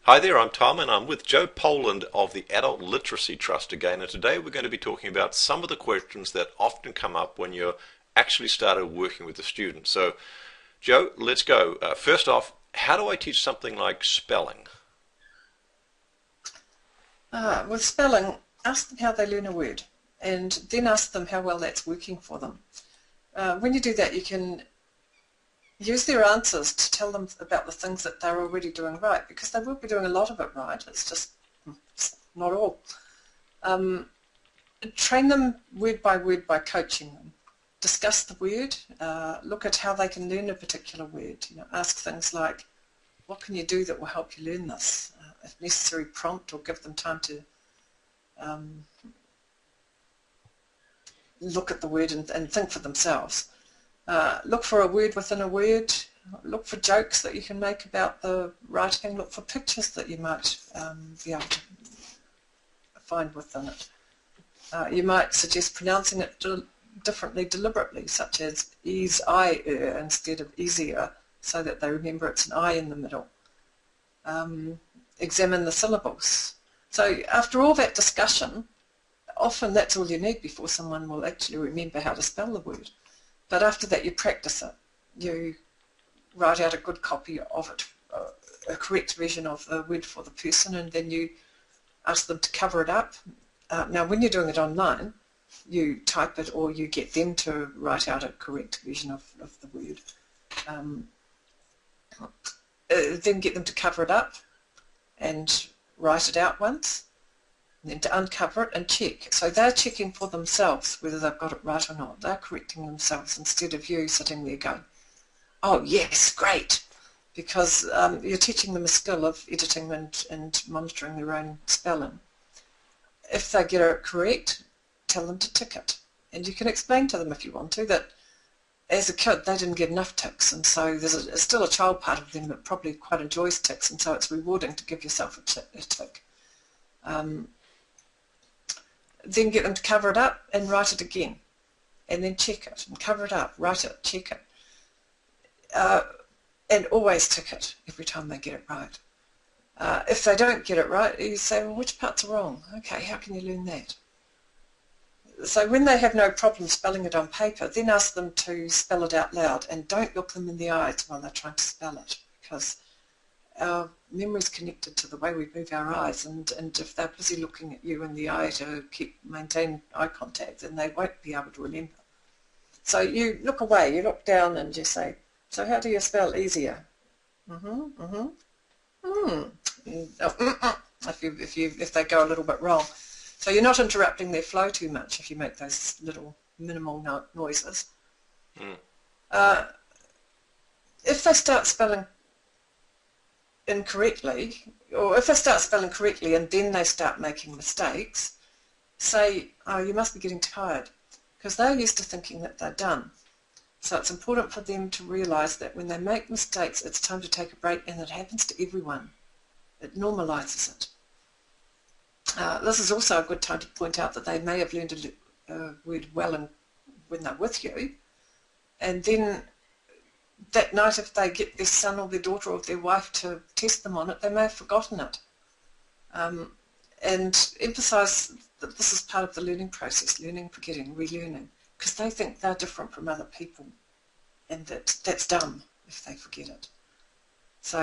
Hi there, I'm Tom and I'm with Joe Poland of the Adult Literacy Trust again, and today we're going to be talking about some of the questions that often come up when you're actually started working with a student. So, Joe, let's go. First off, how do I teach something like spelling? With spelling, ask them how they learn a word and then ask them how well that's working for them. When you do that, you can use their answers to tell them about the things that they're already doing right, because they will be doing a lot of it right. It's not all. Um, Train them word by coaching them. Discuss the word, look at how they can learn a particular word. Ask things like, what can you do that will help you learn this? If necessary, prompt or give them time to um, look at the word and think for themselves. Look for a word within a word. Look for jokes that you can make about the writing. Look for pictures that you might be able to find within it. You might suggest pronouncing it differently deliberately, such as ease I instead of easier, so that they remember it's an I in the middle. Examine the syllables. So after all that discussion, often that's all you need before someone will actually remember how to spell the word. But after that, you practice it. You write out a good copy of it, a correct version of the word for the person, and then you ask them to cover it up. Now, when you're doing it online, you type it or you get them to write out a correct version of the word. Then get them to cover it up and write it out once, and then to uncover it and check. So they're checking for themselves whether they've got it right or not. They're correcting themselves instead of you sitting there going, oh yes, great, because you're teaching them a skill of editing and monitoring their own spelling. If they get it correct, tell them to tick it. And you can explain to them if you want to that as a kid they didn't get enough ticks, and so there's still a child part of them that probably quite enjoys ticks, and so it's rewarding to give yourself a tick. Then get them to cover it up and write it again, and then check it and cover it up, write it, check it, and always tick it every time they get it right. If they don't get it right, you say, well, which parts are wrong? Okay, how can you learn that? So when they have no problem spelling it on paper, then ask them to spell it out loud, and don't look them in the eyes while they're trying to spell it, because our memory is connected to the way we move our eyes, and if they're busy looking at you in the eye to maintain eye contact, then they won't be able to remember. So you look away, you look down and you say, so how do you spell easier? If they go a little bit wrong. So you're not interrupting their flow too much if you make those little minimal noises. If they start spelling incorrectly, or if they start spelling correctly and then they start making mistakes, say, oh, you must be getting tired, because they're used to thinking that they're done. So it's important for them to realise that when they make mistakes, it's time to take a break, and it happens to everyone. It normalises it. This is also a good time to point out that they may have learned a word well when they're with you, and then that night if they get their son or their daughter or their wife to test them on it, they may have forgotten it. And emphasise that this is part of the learning process, learning, forgetting, relearning, because they think they're different from other people, and that's dumb if they forget it. So,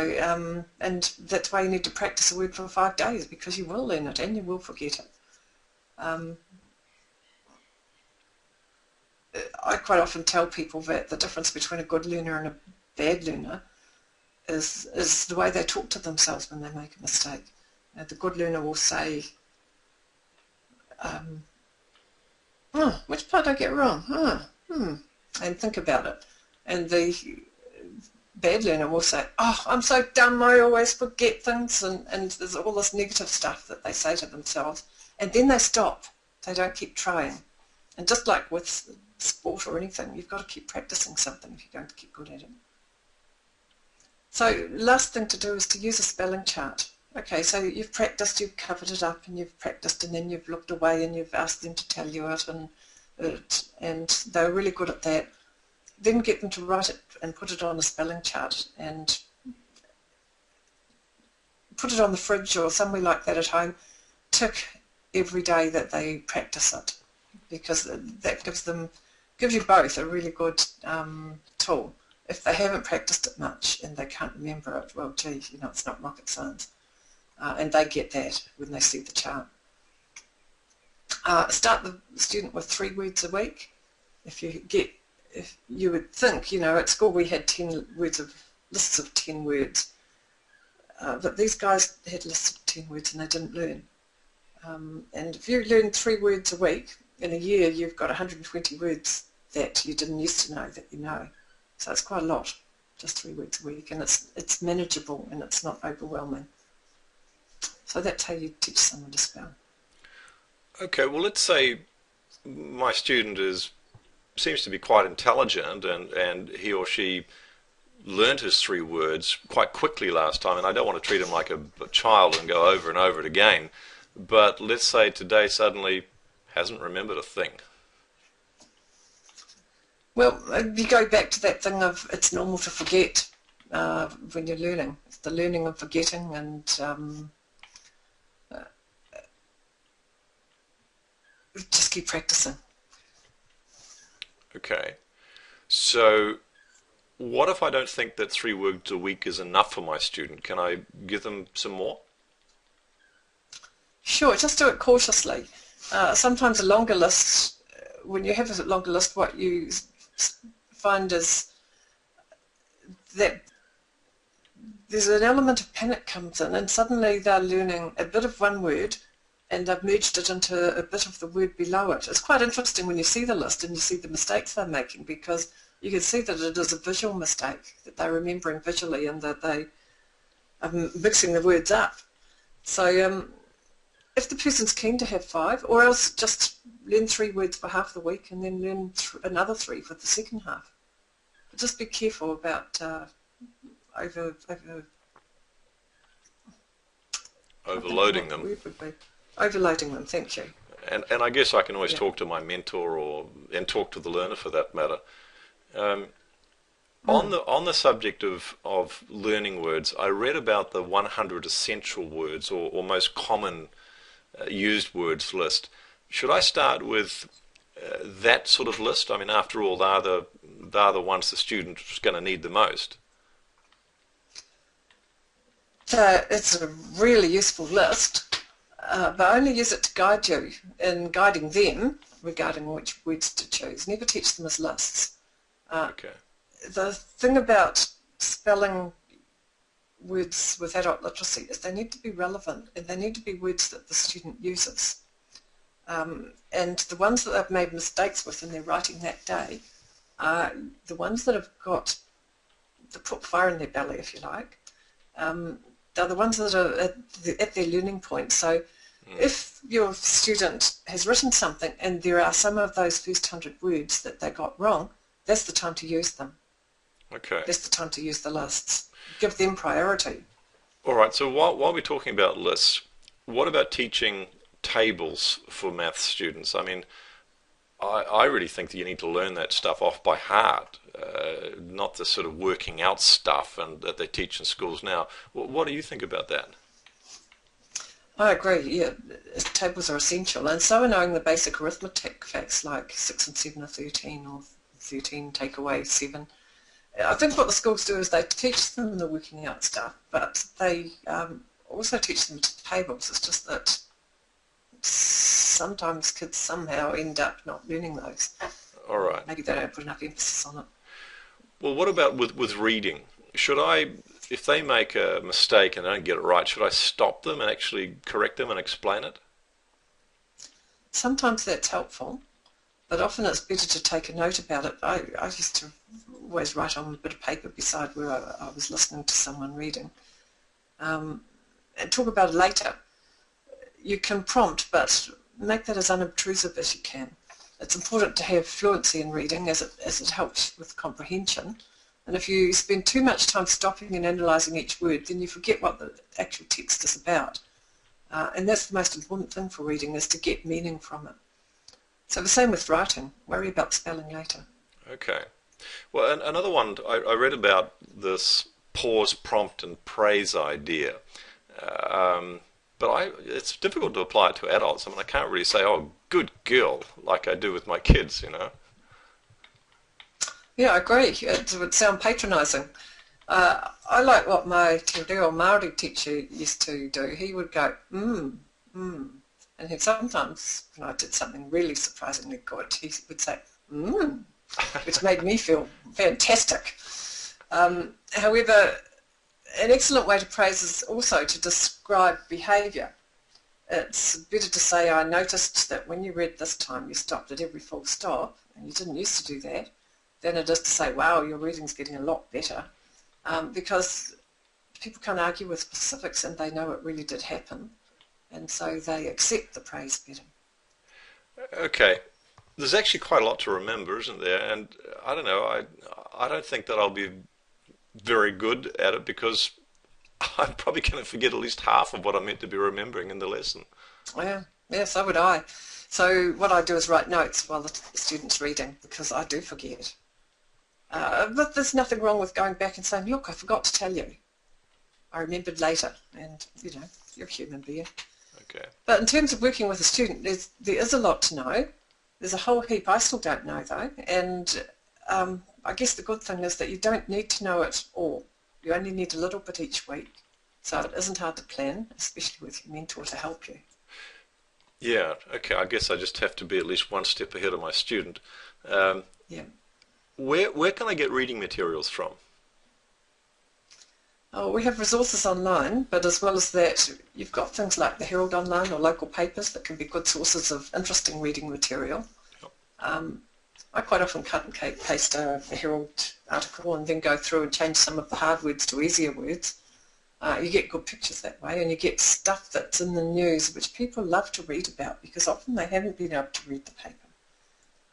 and that's why you need to practice a word for 5 days, because you will learn it and you will forget it. I quite often tell people that the difference between a good learner and a bad learner is the way they talk to themselves when they make a mistake. The good learner will say, oh, which part did I get wrong? And think about it. And the bad learner will say, oh, I'm so dumb, I always forget things, and there's all this negative stuff that they say to themselves, and then they stop. They don't keep trying. And just like with sport or anything, you've got to keep practicing something if you're going to get good at it. So last thing to do is to use a spelling chart. Okay, so you've practiced, you've covered it up, and you've practiced, and then you've looked away and you've asked them to tell you it, and they're really good at that. Then get them to write it and put it on a spelling chart, and put it on the fridge or somewhere like that at home, tick every day that they practice it, because that gives you both a really good tool. If they haven't practiced it much and they can't remember it, well, gee, it's not rocket science. And they get that when they see the chart. Start the student with 3 words a week. If you would think, at school we had lists of 10 words, but these guys had lists of 10 words and they didn't learn. And if you learn 3 words a week, in a year you've got 120 words that you didn't used to know that you know. So it's quite a lot, just 3 words a week, and it's manageable and it's not overwhelming. So that's how you teach someone to spell. Okay, well, let's say my student seems to be quite intelligent, and he or she learned his 3 words quite quickly last time, and I don't want to treat him like a child and go over and over it again, but let's say today suddenly hasn't remembered a thing. Well, you go back to that thing of it's normal to forget when you're learning. It's the learning and forgetting, and just keep practicing. Okay, so what if I don't think that 3 words a week is enough for my student? Can I give them some more? Sure, just do it cautiously. Sometimes a longer list, when you have a longer list, what you find is that there's an element of panic comes in, and suddenly they're learning a bit of one word and they've merged it into a bit of the word below it. It's quite interesting when you see the list and you see the mistakes they're making, because you can see that it is a visual mistake, that they're remembering visually and that they are mixing the words up. So if the person's keen to have 5, or else just learn 3 words for half the week and then learn another 3 for the second half. But just be careful about Overloading them. Overloading them, thank you. And I guess I can always talk to my mentor and talk to the learner for that matter. On the subject of learning words, I read about the 100 essential words or most common used words list. Should I start with that sort of list? I mean, after all, they're the ones the student's going to need the most. It's a really useful list, but only use it to guide you in guiding them regarding which words to choose. Never teach them as lists. Okay. The thing about spelling words with adult literacy is they need to be relevant, and they need to be words that the student uses. And the ones that they've made mistakes with in their writing that day are the ones that have got the put fire in their belly, if you like. They're the ones that are at their learning point. So if your student has written something and there are some of those first 100 words that they got wrong, that's the time to use them. Okay. That's the time to use the lists. Give them priority. All right, so while we're talking about lists, what about teaching tables for maths students? I mean, I really think that you need to learn that stuff off by heart, not the sort of working out stuff that they teach in schools now. What do you think about that? I agree, yeah. Tables are essential, and so are knowing the basic arithmetic facts like 6 and 7 are 13, or 13 take away 7. I think what the schools do is they teach them the working out stuff, but they also teach them tables. It's just that sometimes kids somehow end up not learning those. All right. Maybe they don't put enough emphasis on it. Well, what about with reading? Should I, if they make a mistake and don't get it right, should I stop them and actually correct them and explain it? Sometimes that's helpful, but often it's better to take a note about it. I used to always write on a bit of paper beside where I was listening to someone reading, and talk about it later. You can prompt, but make that as unobtrusive as you can. It's important to have fluency in reading as it helps with comprehension. And if you spend too much time stopping and analysing each word, then you forget what the actual text is about. And that's the most important thing for reading, is to get meaning from it. So the same with writing. Worry about spelling later. Okay. Well, another one, I read about this pause, prompt and praise idea. But it's difficult to apply it to adults. I mean, I can't really say, "Oh, good girl," like I do with my kids, you know. Yeah, I agree. It would sound patronising. I like what my Te Reo Māori teacher used to do. He would go, mmm. And he'd sometimes, when I did something really surprisingly good, he would say, mmm, which made me feel fantastic. However, an excellent way to praise is also to describe behaviour. It's better to say, I noticed that when you read this time you stopped at every full stop, and you didn't used to do that, than it is to say, wow, your reading's getting a lot better. Because people can't argue with specifics and they know it really did happen, and so they accept the praise better. Okay, there's actually quite a lot to remember, isn't there? And I don't know, I don't think that I'll be very good at it because I'm probably going to forget at least half of what I'm meant to be remembering in the lesson. Yeah, yeah, so would I. So what I do is write notes while the student's reading because I do forget. But there's nothing wrong with going back and saying, look, I forgot to tell you. I remembered later, and, you know, you're a human being. Okay. But in terms of working with a student, there is a lot to know. There's a whole heap I still don't know, though, and I guess the good thing is that you don't need to know it all. You only need a little bit each week, so it isn't hard to plan, especially with your mentor to help you. Yeah, okay, I guess I just have to be at least one step ahead of my student. Um, Yeah. where can I get reading materials from? Oh, we have resources online, but as well as that, you've got things like the Herald Online or local papers that can be good sources of interesting reading material. Um, I quite often cut and paste a Herald article and then go through and change some of the hard words to easier words. You get good pictures that way, and you get stuff that's in the news which people love to read about because often they haven't been able to read the paper.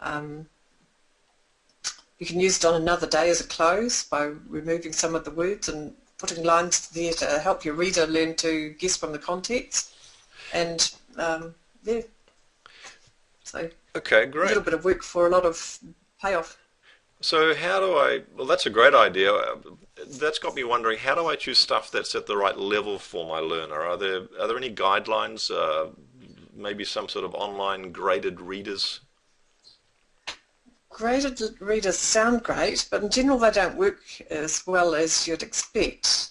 Um, you can use it on another day as a close by removing some of the words and putting lines there to help your reader learn to guess from the context. And yeah, so Okay, a great. little bit of work for a lot of payoff. So how do I, well, that's a great idea. That's got me wondering, how do I choose stuff that's at the right level for my learner? Are there any guidelines, maybe some sort of online graded readers? Graded readers sound great, but in general they don't work as well as you'd expect.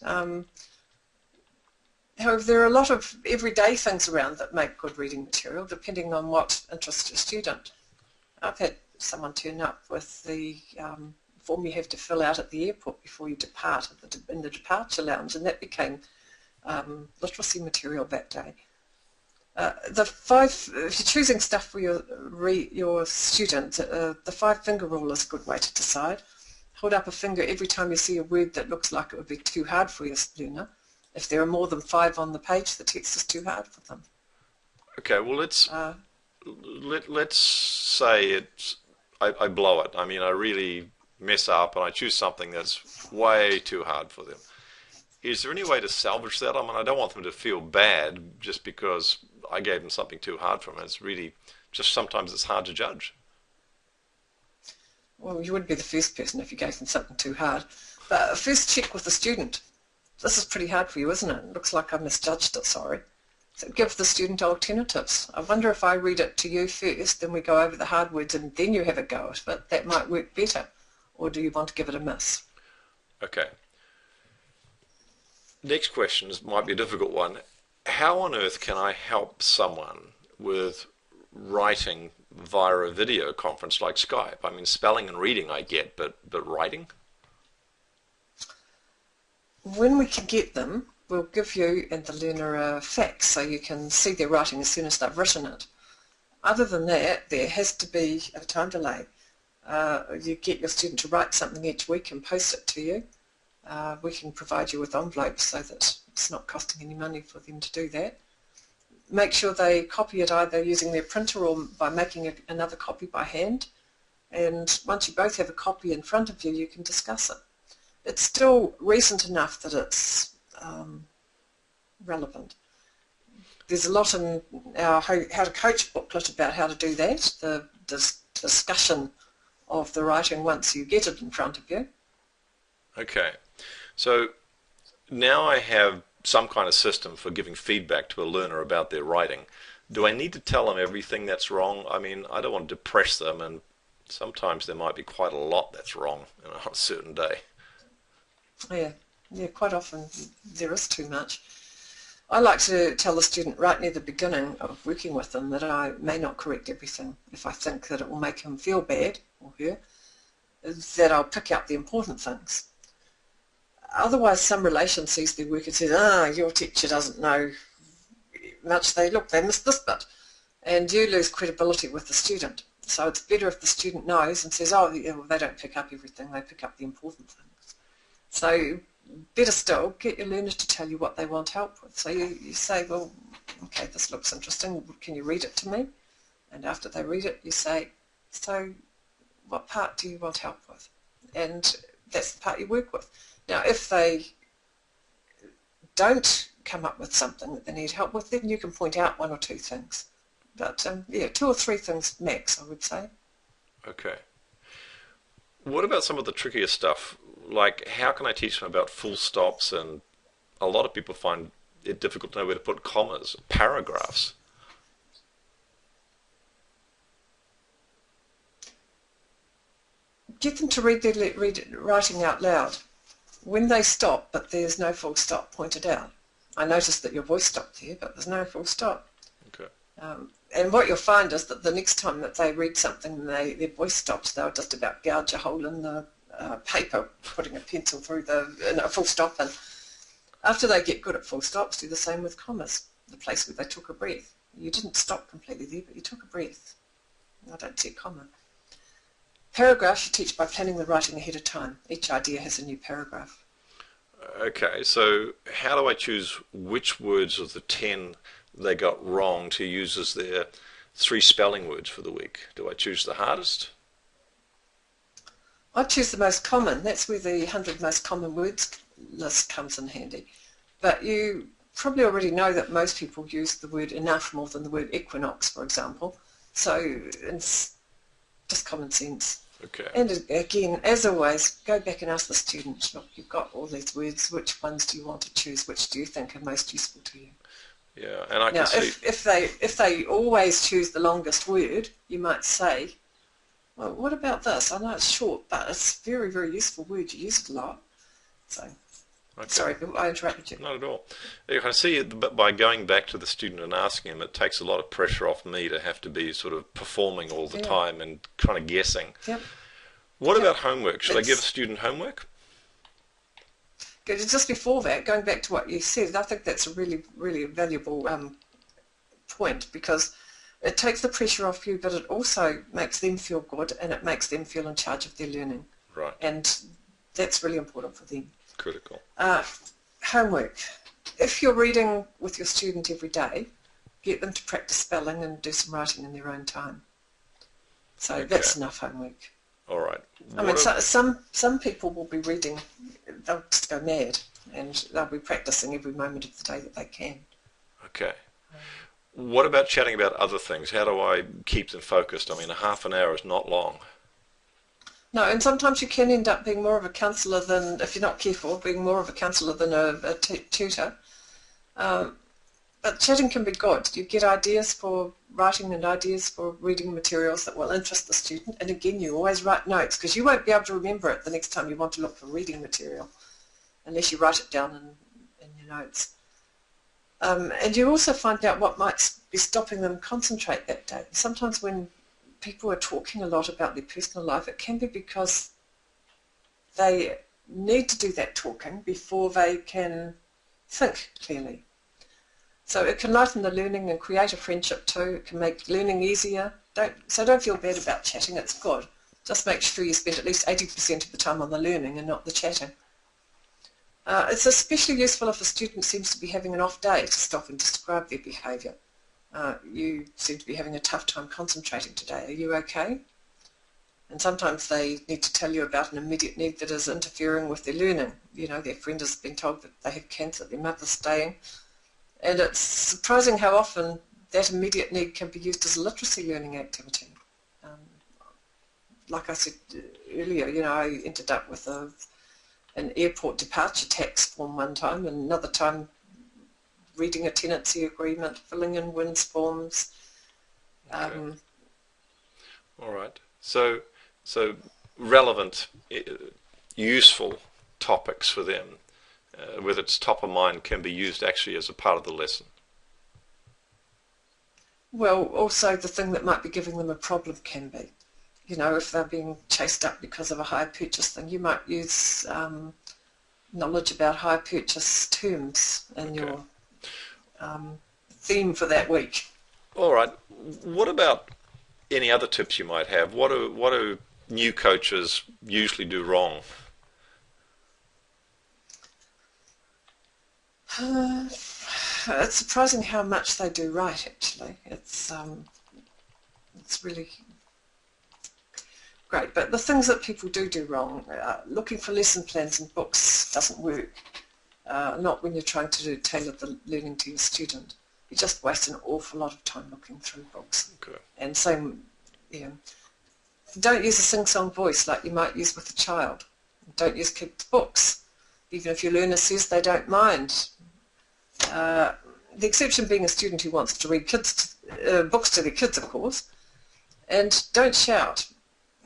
However, there are a lot of everyday things around that make good reading material, depending on what interests your student. I've had someone turn up with the form you have to fill out at the airport before you depart in the departure lounge, and that became literacy material that day. If you're choosing stuff for your student, the 5-finger rule is a good way to decide. Hold up a finger every time you see a word that looks like it would be too hard for your learner. If there are more than 5 on the page, the text is too hard for them. Okay, well, let's say I blow it. I mean, I really mess up and I choose something that's way too hard for them. Is there any way to salvage that? I mean, I don't want them to feel bad just because I gave them something too hard for them. It's really just sometimes it's hard to judge. Well, you wouldn't be the first person if you gave them something too hard. But first check with the student. This is pretty hard for you, isn't it? It looks like I misjudged it, sorry. So give the student alternatives. I wonder if I read it to you first, then we go over the hard words and then you have a go at it. That might work better. Or do you want to give it a miss? Okay. Next question might be a difficult one. How on earth can I help someone with writing via a video conference like Skype? I mean, spelling and reading I get, but writing? When we can get them, we'll give you and the learner a fax so you can see their writing as soon as they've written it. Other than that, there has to be a time delay. You get your student to write something each week and post it to you. We can provide you with envelopes so that it's not costing any money for them to do that. Make sure they copy it either using their printer or by making another copy by hand. And once you both have a copy in front of you, you can discuss it. It's still recent enough that it's relevant. There's a lot in our How to Coach booklet about how to do that, the discussion of the writing once you get it in front of you. Okay. So now I have some kind of system for giving feedback to a learner about their writing, do I need to tell them everything that's wrong? I mean, I don't want to depress them, and sometimes there might be quite a lot that's wrong on a certain day. Yeah, yeah, quite often there is too much. I like to tell the student right near the beginning of working with them that I may not correct everything if I think that it will make him feel bad, or her, that I'll pick out the important things. Otherwise, some relation sees their work and says, your teacher doesn't know much, they missed this bit. And you lose credibility with the student. So it's better if the student knows and says, oh, yeah, well, they don't pick up everything, they pick up the important things. So better still, get your learner to tell you what they want help with. So you say, well, okay, this looks interesting, can you read it to me? And after they read it, you say, so what part do you want help with? And that's the part you work with. Now, if they don't come up with something that they need help with, then you can point out one or two things. But yeah, 2 or 3 things max, I would say. Okay. What about some of the trickier stuff? Like, how can I teach them about full stops? And a lot of people find it difficult to know where to put commas, paragraphs. Get them to read writing out loud. When they stop, but there's no full stop pointed out. I noticed that your voice stopped there, but there's no full stop. Okay. And what you'll find is that the next time that they read something and their voice stops, they'll just about gouge a hole in the paper, putting a pencil through a full stop. And after they get good at full stops, do the same with commas, the place where they took a breath. You didn't stop completely there, but you took a breath. I don't see a comma. Paragraphs you teach by planning the writing ahead of time. Each idea has a new paragraph. Okay, so how do I choose which words of the 10 they got wrong to use as their 3 spelling words for the week? Do I choose the hardest? I choose the most common. That's where the 100 most common words list comes in handy. But you probably already know that most people use the word enough more than the word equinox, for example. So it's just common sense. Okay. And again, as always, go back and ask the student, look, you've got all these words, which ones do you want to choose, which do you think are most useful to you? Yeah, and I now, can see... if they always choose the longest word, you might say, well, what about this? I know it's short, but it's a very, very useful word. You use it a lot. So, Okay. Sorry, I interrupted you. Not at all. You can see by going back to the student and asking him, it takes a lot of pressure off me to have to be sort of performing all the time and kind of guessing. Yep. What about homework? Should I give a student homework? Good. Just before that, going back to what you said, I think that's a really, really valuable point, because it takes the pressure off you, but it also makes them feel good and it makes them feel in charge of their learning. Right. And that's really important for them. Critical. Homework. If you're reading with your student every day, get them to practice spelling and do some writing in their own time. So that's enough homework. All right. I mean, some people will be reading, they'll just go mad, and they'll be practicing every moment of the day that they can. Okay. What about chatting about other things? How do I keep them focused? I mean, a half an hour is not long. No, and sometimes you can end up being more of a counsellor than, if you're not careful, being more of a counsellor than a tutor. But chatting can be good. You get ideas for writing and ideas for reading materials that will interest the student. And again, you always write notes, because you won't be able to remember it the next time you want to look for reading material unless you write it down in your notes. And you also find out what might be stopping them concentrate that day. Sometimes when people are talking a lot about their personal life, it can be because they need to do that talking before they can think clearly. So it can lighten the learning and create a friendship too. It can make learning easier. Don't feel bad about chatting, it's good. Just make sure you spend at least 80% of the time on the learning and not the chatting. It's especially useful if a student seems to be having an off day to stop and describe their behaviour. You seem to be having a tough time concentrating today. Are you okay? And sometimes they need to tell you about an immediate need that is interfering with their learning. You know, their friend has been told that they have cancer, their mother's staying. And it's surprising how often that immediate need can be used as a literacy learning activity. Like I said earlier, you know, I ended up with an airport departure tax form one time, and another time reading a tenancy agreement, filling in WINS forms. Okay. All right. So relevant, useful topics for them, whether it's top of mind, can be used actually as a part of the lesson. Well, also the thing that might be giving them a problem can be, if they're being chased up because of a hire purchase thing, you might use knowledge about hire purchase terms in Okay. your theme for that week. All right. What about any other tips you might have? What do new coaches usually do wrong? It's surprising how much they do right, actually. It's really great. But the things that people do wrong, looking for lesson plans in books doesn't work. Not when you're trying to tailor the learning to your student. You just waste an awful lot of time looking through books. Okay. And same, yeah. Don't use a sing-song voice like you might use with a child. Don't use kids' books, even if your learner says they don't mind. The exception being a student who wants to read books to their kids, of course. And don't shout.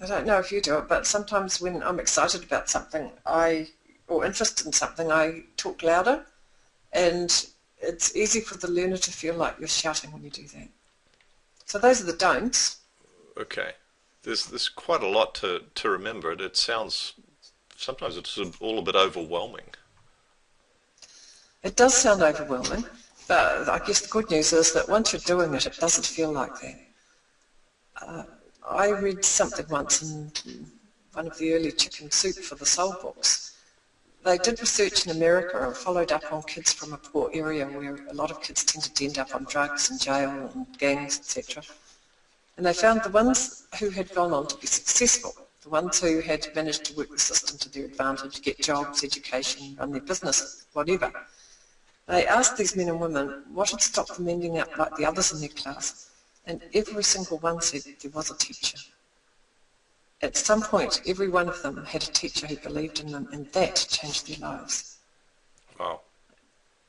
I don't know if you do it, but sometimes when I'm excited about something or interested in something, I talk louder, and it's easy for the learner to feel like you're shouting when you do that. So those are the don'ts. Okay. There's quite a lot to remember. It sounds sometimes it's all a bit overwhelming. It does sound overwhelming, but I guess the good news is that once you're doing it, it doesn't feel like that. I read something once in one of the early chicken soup for the soul books. They did research in America and followed up on kids from a poor area where a lot of kids tended to end up on drugs and jail and gangs, etc. And they found the ones who had gone on to be successful, the ones who had managed to work the system to their advantage, get jobs, education, run their business, whatever. They asked these men and women what had stopped them ending up like the others in their class, and every single one said there was a teacher. At some point, every one of them had a teacher who believed in them, and that changed their lives. Wow.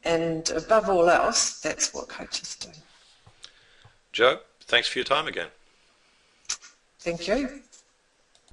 And above all else, that's what coaches do. Joe, thanks for your time again. Thank you.